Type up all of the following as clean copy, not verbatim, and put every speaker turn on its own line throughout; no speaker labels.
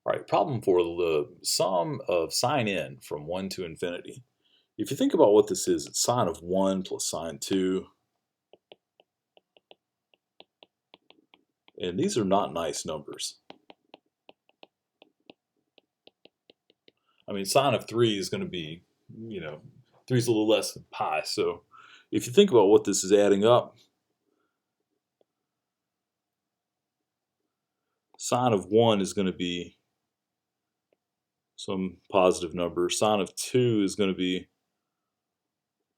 All right, problem for the sum of sine n from 1 to infinity. If you think about what this is, it's sine of 1 plus sine 2. And these are not nice numbers. I mean, sine of 3 is going to be, 3 is a little less than pi. So if you think about what this is adding up, sine of 1 is going to be some positive number. Sine of 2 is going to be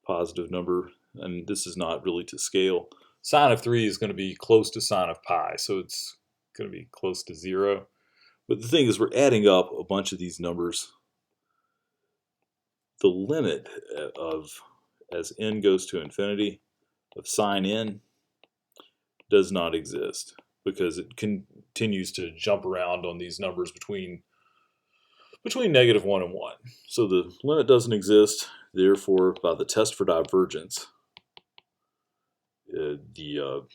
a positive number, and this is not really to scale. Sine of 3 is going to be close to sine of pi, so it's going to be close to 0. But the thing is, we're adding up a bunch of these numbers. The limit of, as n goes to infinity, of sine n does not exist because it continues to jump around on these numbers between -1 and 1. So the limit doesn't exist. Therefore, by the test for divergence, the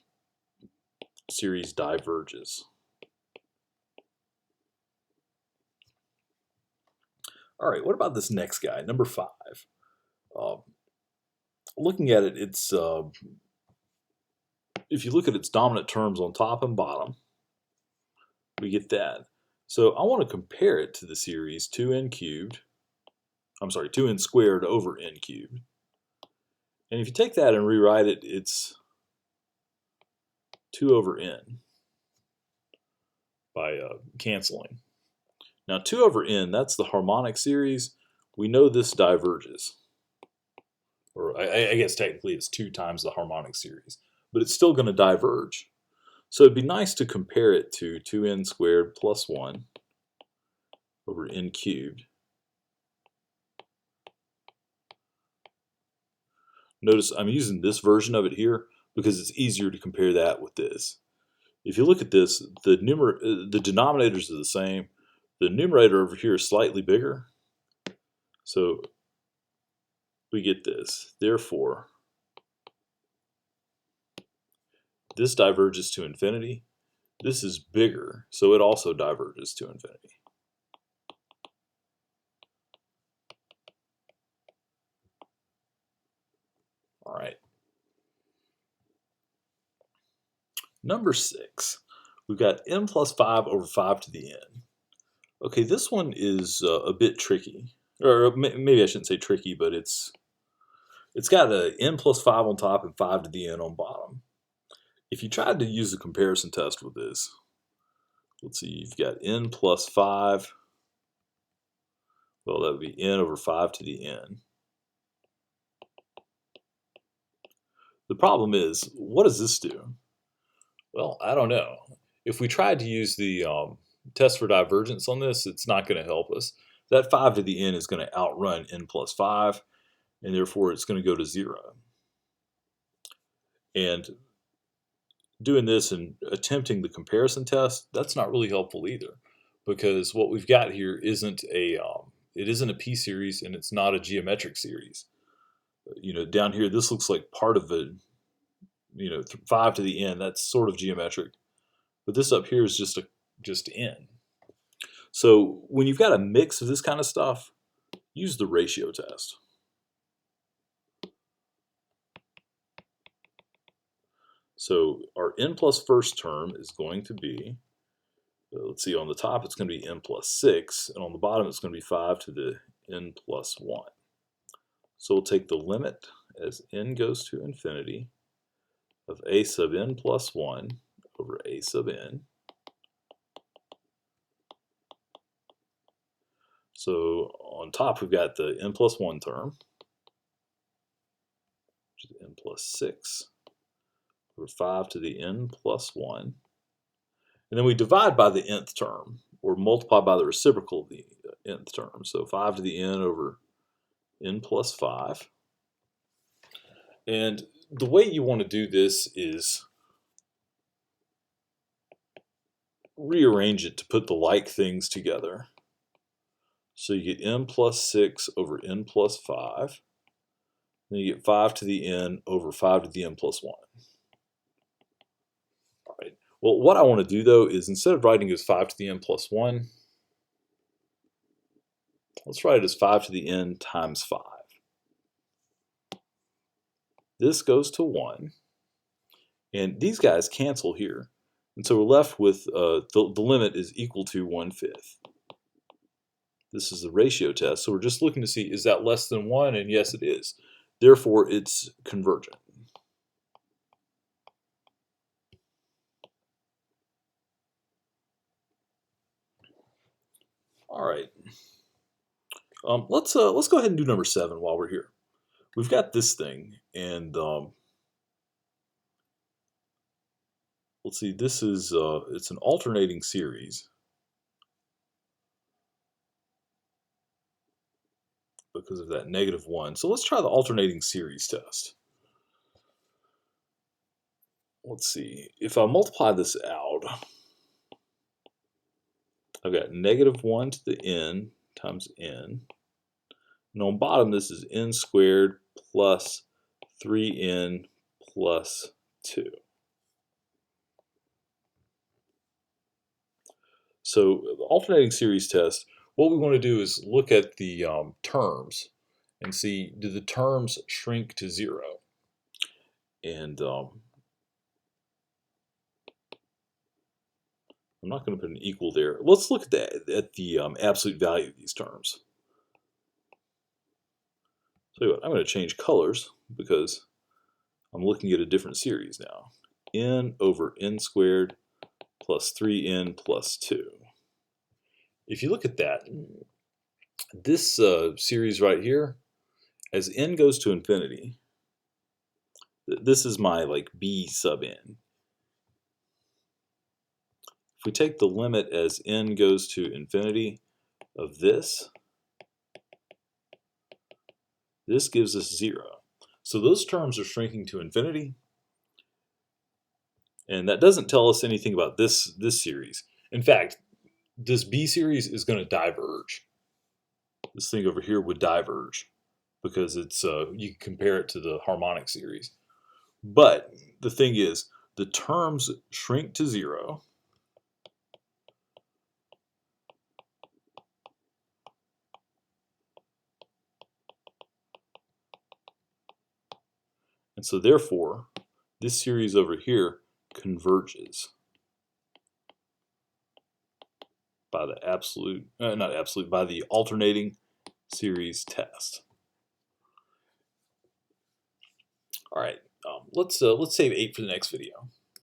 series diverges. All right, what about this next guy, number 5? Looking at it, it's if you look at its dominant terms on top and bottom, we get that. So I want to compare it to the series 2n squared over n cubed. And if you take that and rewrite it, it's 2 over n by canceling. Now 2 over n, that's the harmonic series. We know this diverges. Or I guess technically it's 2 times the harmonic series. But it's still going to diverge. So it'd be nice to compare it to 2n squared plus 1 over n cubed. Notice I'm using this version of it here because it's easier to compare that with this. If you look at this, the denominators are the same. The numerator over here is slightly bigger. So we get this. Therefore, this diverges to infinity. This is bigger, so it also diverges to infinity. All right. Number 6, we've got n plus 5 over 5 to the n. Okay, this one is a bit tricky. Or maybe I shouldn't say tricky, but it's got a n plus 5 on top and 5 to the n on bottom. If you tried to use a comparison test with this, let's see, you've got n plus 5. Well, that would be n over 5 to the n. The problem is, what does this do? Well, I don't know. If we tried to use the test for divergence on this, it's not going to help us. That 5 to the n is going to outrun n plus 5, and therefore it's going to go to 0. And doing this and attempting the comparison test, that's not really helpful either, because what we've got here isn't a p-series and it's not a geometric series. Down here, this looks like part of a 5 to the n. That's sort of geometric, but this up here is just n. So when you've got a mix of this kind of stuff, use the ratio test. So our n plus first term is going to be, let's see, on the top it's going to be n plus 6, and on the bottom it's going to be 5 to the n plus 1. So we'll take the limit as n goes to infinity of a sub n plus 1 over a sub n. So on top we've got the n plus 1 term, which is n plus 6 over 5 to the n plus 1. And then we divide by the nth term, or multiply by the reciprocal of the nth term. So 5 to the n over n plus 5. And the way you want to do this is rearrange it to put the like things together. So you get n plus 6 over n plus 5. Then you get 5 to the n over 5 to the n plus 1. All right. Well, what I want to do, though, is instead of writing as 5 to the n plus 1, Let's write it as 5 to the n times 5. This goes to 1. And these guys cancel here. And so we're left with the limit is equal to 1/5. This is the ratio test. So we're just looking to see, is that less than 1? And yes, it is. Therefore, it's convergent. All right. Let's go ahead and do number 7 while we're here. We've got this thing, and let's see. This is it's an alternating series because of that -1. So let's try the alternating series test. Let's see. If I multiply this out, I've got -1 to the n times n. And on bottom, this is n squared plus 3n plus 2. So the alternating series test, what we want to do is look at the terms and see, do the terms shrink to 0? And I'm not going to put an equal there. Let's look at the absolute value of these terms. So I'm going to change colors because I'm looking at a different series now. N over n squared plus 3n plus 2. If you look at that, this series right here, as n goes to infinity, this is my like b sub n. If we take the limit as n goes to infinity of this gives us 0. So those terms are shrinking to infinity. And that doesn't tell us anything about this series. In fact, this B series is going to diverge. This thing over here would diverge because it's you can compare it to the harmonic series. But the thing is, the terms shrink to 0. And so therefore, this series over here converges by the absolute, not absolute, by the alternating series test. All right, let's save 8 for the next video.